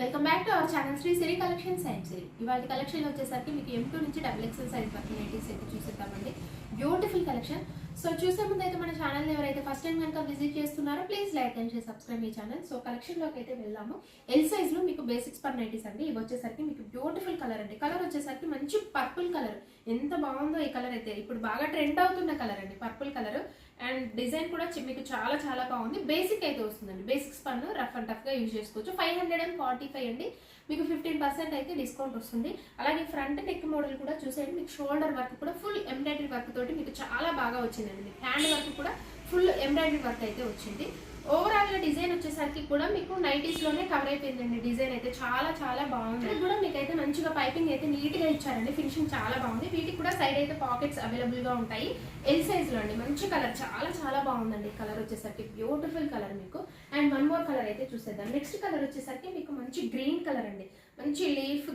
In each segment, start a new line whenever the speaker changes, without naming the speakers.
Welcome back to our channel Sri Siri collections and Siri. ఇవాళ collection వచ్చేసరికి మీకు M2 నుంచి XXL సైజ్ వరకు నైటీస్ అయితే చూసేద్దామండి. Beautiful collection. సో చూసే ముందు అయితే మన ఛానల్ని ఎవరైతే ఫస్ట్ టైం కనుక విజిట్ చేస్తున్నారో please like and share subscribe మీ ఛానల్. సో కలెక్షన్లోకి అయితే వెళ్దాము. ఎల్ సైజ్లో మీకు బేసిక్స్ పర్ నైటీస్ అండి. ఇవి వచ్చేసరికి మీకు బ్యూటిఫుల్ కలర్ అండి. కలర్ వచ్చేసరికి మంచి పర్పుల్ కలర్. ఎంత బాగుందో ఈ కలర్ అయితే. ఇప్పుడు బాగా ట్రెండ్ అవుతున్న కలర్ అండి పర్పుల్ కలర్. అండ్ డిజైన్ కూడా మీకు చాలా చాలా బాగుంది. బేసిక్ అయితే వస్తుందండి. బేసిక్స్ పన్ను రఫ్ అండ్ టఫ్గా యూజ్ చేసుకోవచ్చు. 545 అండి. మీకు 15% అయితే డిస్కౌంట్ వస్తుంది. అలాగే ఫ్రంట్ నెక్ మోడల్ కూడా చూసేయండి. మీకు షోల్డర్ వర్క్ కూడా ఫుల్ ఎంబ్రాయిడరీ వర్క్ తోటి మీకు చాలా బాగా వచ్చిందండి. మీకు హ్యాండ్ వర్క్ కూడా ఫుల్ ఎంబ్రాయిడరీ వర్క్ అయితే వచ్చింది. ఓవరాల్ గా డిజైన్ వచ్చేసరికి కూడా మీకు నైటీస్ లోనే కవర్ అయిపోయిందండి. డిజైన్ అయితే చాలా చాలా బాగుంది. ఇది కూడా మీకు అయితే మంచిగా పైపింగ్ అయితే నీట్ గా ఇచ్చారండి. ఫినిషింగ్ చాలా బాగుంది. వీటికి కూడా సైడ్ అయితే పాకెట్స్ అవైలబుల్ గా ఉంటాయి. ఎల్ సైజ్ లో అండి. మంచి కలర్ చాలా చాలా బాగుందండి. కలర్ వచ్చేసరికి బ్యూటిఫుల్ కలర్ మీకు. అండ్ వన్ మోర్ కలర్ అయితే చూసేద్దాం. నెక్స్ట్ కలర్ వచ్చేసరికి మీకు మంచి గ్రీన్ కలర్ అండి. మంచి లీఫ్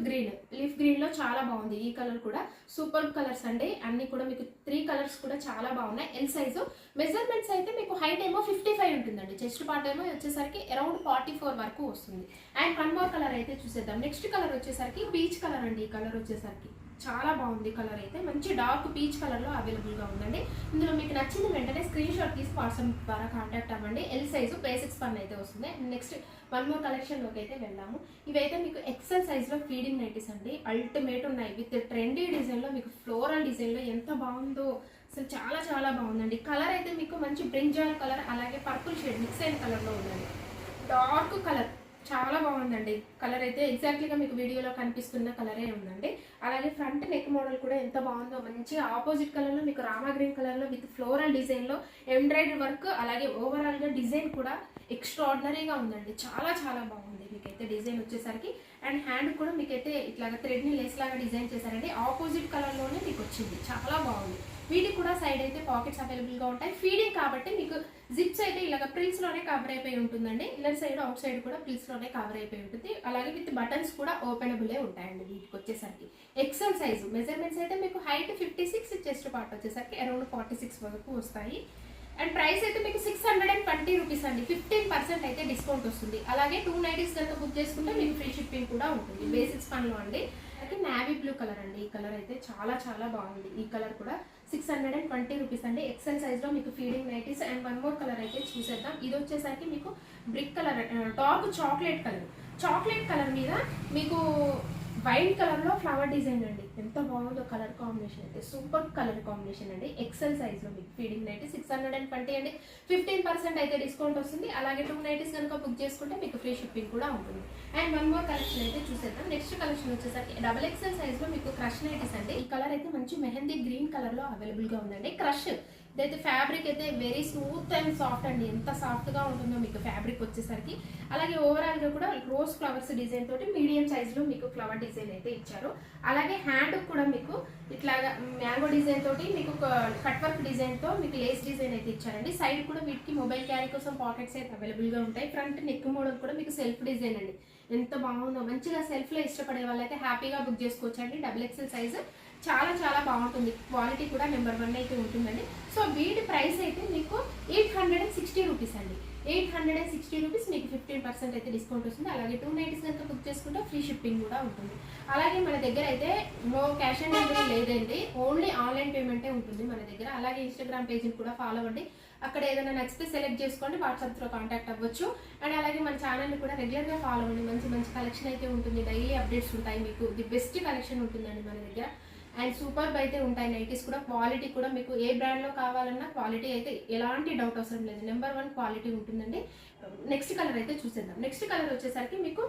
గ్రీన్ లో చాలా బాగుంది. ఈ కలర్ కూడా సూపర్ కలర్స్ అండి. అన్ని కూడా మీకు 3 కలర్స్ కూడా చాలా బాగున్నాయి. ఎల్ సైజు మెజర్మెంట్స్ అయితే మీకు హైట్ ఏమో 55 ఉంటుందండి. చెస్ట్ పార్ట్ ఏమో వచ్చేసరికి అరౌండ్ 44 వరకు వస్తుంది. అండ్ వన్ మోర్ కలర్ అయితే చూసేద్దాం. నెక్స్ట్ కలర్ వచ్చేసరికి పీచ్ కలర్ అండి. ఈ కలర్ వచ్చేసరికి చాలా బాగుంది. కలర్ అయితే మంచి డార్క్ పీచ్ కలర్ లో అవైలబుల్ గా ఉందండి. ఇందులో మీకు నచ్చింది వెంటనే స్క్రీన్ షాట్ తీసి వాట్సాప్ ద్వారా కాంటాక్ట్ అవ్వండి. ఎల్ సైజు బేసిక్స్ పన్ అయితే వస్తుంది. నెక్స్ట్ వన్ మోర్ కలెక్షన్ లోకి అయితే వెళ్దాము. ఇవైతే మీకు ఎక్సెల్ సైజ్ లో ఫీడింగ్ నైటీస్ అండి. అల్టిమేట్ ఉన్నాయి. విత్ ట్రెండీ డిజైన్ లో మీకు ఫ్లోరల్ డిజైన్ లో ఎంత బాగుందో అసలు చాలా చాలా బాగుందండి. కలర్ అయితే మీకు మంచి బ్రింజాల్ కలర్ అలాగే పర్పుల్ షేడ్ మిక్స్ అయిన కలర్ లో ఉందండి. డార్క్ కలర్ చాలా బాగుందండి. కలర్ అయితే ఎగ్జాక్ట్లీగా మీకు వీడియోలో కనిపిస్తున్న కలరే ఉందండి. అలాగే ఫ్రంట్ నెక్ మోడల్ కూడా ఎంత బాగుందో. మంచి ఆపోజిట్ కలర్లో మీకు రామా గ్రీన్ కలర్లో విత్ ఫ్లోరల్ డిజైన్లో ఎంబ్రాయిడరీ వర్క్ అలాగే ఓవరాల్గా డిజైన్ కూడా ఎక్స్ట్రాడినరీగా ఉందండి. చాలా చాలా బాగుంది మీకైతే డిజైన్ వచ్చేసరికి. అండ్ హ్యాండ్ కూడా మీకైతే ఇట్లాగా థ్రెడ్ని లేస్ లాగా డిజైన్ చేశారండి. ఆపోజిట్ కలర్లోనే మీకు వచ్చింది. చాలా బాగుంది. వీటికి కూడా సైడ్ అయితే పాకెట్స్ అవైలబుల్గా ఉంటాయి. ఫీడింగ్ కాబట్టి మీకు జిప్స్ అయితే ఇలాగ ప్రిల్స్లోనే కవర్ అయిపోయి ఉంటుందండి. ఇన్నర్ సైడ్ అవుట్ సైడ్ కూడా ప్రిల్స్లోనే కవర్ అయిపోయి ఉంటుంది. అలాగే విత్ బటన్స్ కూడా ఓపెనబులే ఉంటాయండి వీటికి వచ్చేసరికి. ఎక్సెల్ సైజు మెజర్మెంట్స్ అయితే మీకు హైట్ 56, చెస్ట్ పార్ట్ వచ్చేసరికి అరౌండ్ 46 వరకు వస్తాయి. అండ్ ప్రైస్ అయితే మీకు 620 రూపీస్ అండి. 15% అయితే డిస్కౌంట్ వస్తుంది. అలాగే 2 నైటీస్ కనుక బుక్ చేసుకుంటే మీకు ఫ్రీ షిప్పింగ్ కూడా ఉంటుంది. బేసిక్స్ పన్లో అండి. అయితే నావీ బ్లూ కలర్ అండి. ఈ కలర్ అయితే చాలా చాలా బాగుంది. ఈ కలర్ కూడా 620 రూపీస్ అండి. ఎక్సెల్ సైజ్ లో మీకు feeding nighties. And one more colour అయితే చూసేద్దాం. ఇది వచ్చేసరికి మీకు brick colour dark chocolate colour మీద మీకు వైట్ కలర్ లో ఫ్లవర్ డిజైన్ అండి. ఎంత బాగుందో కలర్ కాంబినేషన్ అయితే. సూపర్ కలర్ కాంబినేషన్ అండి. ఎక్సెల్ సైజ్ లో మీకు ఫీడింగ్ నైటీ 620 అండి. 15% అయితే డిస్కౌంట్ వస్తుంది. అలాగే 2 నైటీస్ కనుక బుక్ చేసుకుంటే మీకు ఫ్రీ షిప్పింగ్ కూడా ఉంటుంది. అండ్ వన్ మోర్ కలెక్షన్ అయితే చూసేద్దాం. నెక్స్ట్ కలెక్షన్ వచ్చేసరికి XXL సైజ్ లో మీకు క్రష్ నైటీస్ అండి. ఈ కలర్ అయితే మంచి మెహందీ గ్రీన్ కలర్ లో అవైలబుల్ గా ఉందండి. క్రష్ ఇదైతే ఫ్యాబ్రిక్ అయితే వెరీ స్మూత్ అండ్ సాఫ్ట్ అండి. ఎంత సాఫ్ట్ గా ఉంటుందో మీకు ఫ్యాబ్రిక్ వచ్చేసరికి. అలాగే ఓవరాల్ గా కూడా రోజ్ ఫ్లవర్స్ డిజైన్ తోటి మీడియం సైజ్ లో మీకు ఫ్లవర్ డిజైన్ అయితే ఇచ్చారు. అలాగే హ్యాండ్ కూడా మీకు ఇట్లాగా మ్యాంగో డిజైన్ తోటి మీకు కట్ వర్క్ డిజైన్ తో మీకు లేస్ డిజైన్ అయితే ఇచ్చారండి. సైడ్ కూడా వీటికి మొబైల్ క్యారీ కోసం పాకెట్స్ అయితే అవైలబుల్ గా ఉంటాయి. ఫ్రంట్ నెక్ మోడల్ కూడా మీకు సెల్ఫ్ డిజైన్ అండి. ఎంత బాగుందో. మంచిగా సెల్ఫ్ లో ఇష్టపడే వాళ్ళైతే హ్యాపీగా బుక్ చేసుకోవచ్చు అండి. XXL సైజ్ చాలా చాలా బాగుంటుంది. క్వాలిటీ కూడా నెంబర్ 1 అయితే ఉంటుందండి. సో వీటి ప్రైస్ అయితే మీకు 860 రూపీస్ అండి. 860 రూపీస్ మీకు 15% అయితే డిస్కౌంట్ వస్తుంది. అలాగే 2 నైటీస్ కనుక బుక్ చేసుకుంటే ఫ్రీ షిప్పింగ్ కూడా ఉంటుంది. అలాగే మన దగ్గర అయితే నో క్యాష్ ఆన్ డెలివరీ లేదండి. ఓన్లీ ఆన్లైన్ పేమెంటే ఉంటుంది మన దగ్గర. అలాగే ఇన్స్టాగ్రామ్ పేజ్ని కూడా ఫాలో అవ్వండి. అక్కడ ఏదైనా నచ్చితే సెలెక్ట్ చేసుకోండి. వాట్సాప్ త్రూ కాంటాక్ట్ అవ్వచ్చు. అండ్ అలాగే మన ఛానల్ని కూడా రెగ్యులర్గా ఫాలో అవ్వండి. మంచి మంచి కలెక్షన్ అయితే ఉంటుంది. డైలీ అప్డేట్స్ ఉంటాయి. మీకు ది బెస్ట్ కలెక్షన్ ఉంటుందండి మన దగ్గర. అండ్ సూపర్బ్ అయితే ఉంటాయి. నైటీస్ కూడా క్వాలిటీ కూడా మీకు ఏ బ్రాండ్లో కావాలన్నా క్వాలిటీ అయితే ఎలాంటి డౌట్ అవసరం లేదు. నెంబర్ 1 క్వాలిటీ ఉంటుందండి. నెక్స్ట్ కలర్ అయితే చూసేద్దాం. నెక్స్ట్ కలర్ వచ్చేసరికి మీకు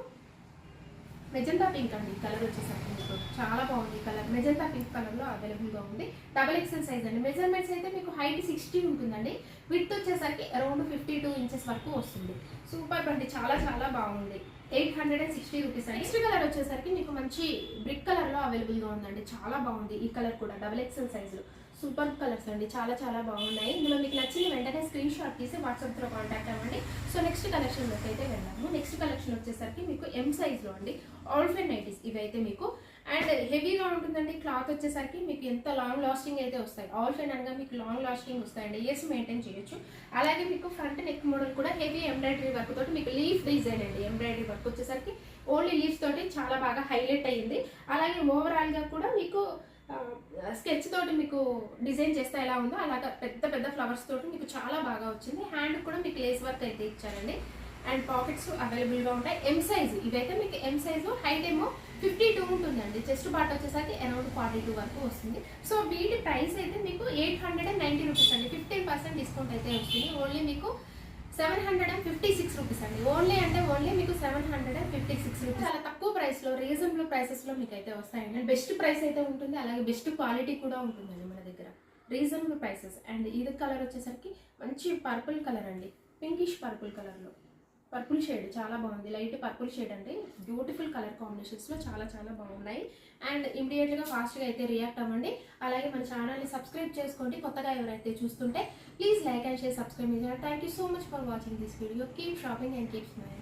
మెజంతా పింక్ అండి. ఈ కలర్ వచ్చేసరికి మీకు చాలా బాగుంది. కలర్ మెజంతా పింక్ కలర్ లో అవైలబుల్ గా ఉంది. XXL సైజ్ అండి. మెజర్మెంట్స్ అయితే మీకు హైట్ 60 ఉంటుందండి. విడ్త్ వచ్చేసరికి అరౌండ్ 52 ఇంచెస్ వరకు వస్తుంది. సూపర్ అండి. చాలా చాలా బాగుంది. 860 రూపీస్ అండి. నెక్స్ట్ కలర్ వచ్చేసరికి మీకు మంచి బ్రిక్ కలర్ లో అవైలబుల్ గా ఉందండి. చాలా బాగుంది. ఈ కలర్ కూడా XXL సైజ్ లో సూపర్ కలర్స్ అండి. చాలా చాలా బాగున్నాయి. ఇందులో మీకు నచ్చిన వెంటనే స్క్రీన్ షాట్ తీసి వాట్సాప్ తో కాంటాక్ట్ అవ్వండి. సో నెక్స్ట్ కలెక్షన్ లోకి అయితే వెళ్దాము. నెక్స్ట్ కలెక్షన్ వచ్చేసరికి మీకు M సైజ్ లో అండి. ఆల్ఫెన్ నైటీస్ ఇవైతే మీకు అండ్ హెవీగా ఉంటుందండి. క్లాత్ వచ్చేసరికి మీకు ఎంత లాంగ్ లాస్టింగ్ అయితే వస్తాయి. ఆల్ ఫైన్ అనగా మీకు లాంగ్ లాస్టింగ్ వస్తాయండి. ఇయర్స్ మెయింటైన్ చేయొచ్చు. అలాగే మీకు ఫ్రంట్ నెక్ మోడల్ కూడా హెవీ ఎంబ్రాయిడరీ వర్క్ తోటి మీకు లీఫ్ డిజైన్ అండి. ఎంబ్రాయిడరీ వర్క్ వచ్చేసరికి ఓన్లీ లీఫ్స్ తోటి చాలా బాగా హైలైట్ అయ్యింది. అలాగే ఓవరాల్గా కూడా మీకు స్కెచ్ తోటి మీకు డిజైన్ చేస్తే ఎలా ఉందో అలాగా పెద్ద పెద్ద ఫ్లవర్స్ తోటి మీకు చాలా బాగా వచ్చింది. హ్యాండ్ కూడా మీకు లేస్ వర్క్ అయితే ఇచ్చారండి. అండ్ పాకెట్స్ అవైలబుల్గా ఉంటాయి. ఎం సైజు ఇవైతే మీకు ఎం సైజు, హైట్ ఏమో 52 ఉంటుందండి. చెస్ట్ పార్ట్ వచ్చేసరికి అరౌండ్ 42 వరకు వస్తుంది. సో వీటి ప్రైస్ అయితే మీకు 890 రూపీస్ అండి. 15% డిస్కౌంట్ అయితే వస్తుంది. ఓన్లీ మీకు 756 రూపీస్ అండి. ఓన్లీ అంటే ఓన్లీ మీకు 756 రూపీస్. చాలా తక్కువ ప్రైస్లో, రీజనబుల్ ప్రైసెస్లో మీకు అయితే వస్తాయండి. బెస్ట్ ప్రైస్ అయితే ఉంటుంది. అలాగే బెస్ట్ క్వాలిటీ కూడా ఉంటుందండి మన దగ్గర. Reasonable prices. అండ్ ఇది కలర్ వచ్చేసరికి మంచి పర్పుల్ కలర్ అండి. పింకిష్ పర్పుల్ కలర్లో, పర్పుల్ షేడ్ చాలా బాగుంది. లైట్ పర్పుల్ షేడ్ అండి. బ్యూటిఫుల్ కలర్ కాంబినేషన్స్లో చాలా చాలా బాగున్నాయి. అండ్ ఇమీడియట్గా ఫాస్ట్గా అయితే రియాక్ట్ అవ్వండి. అలాగే మన ఛానల్ని సబ్స్క్రైబ్ చేసుకోండి. కొత్తగా ఎవరైతే చూస్తుంటే please like and share, subscribe చేయండి. Thank you so much for watching this video. Keep shopping and keep smiling.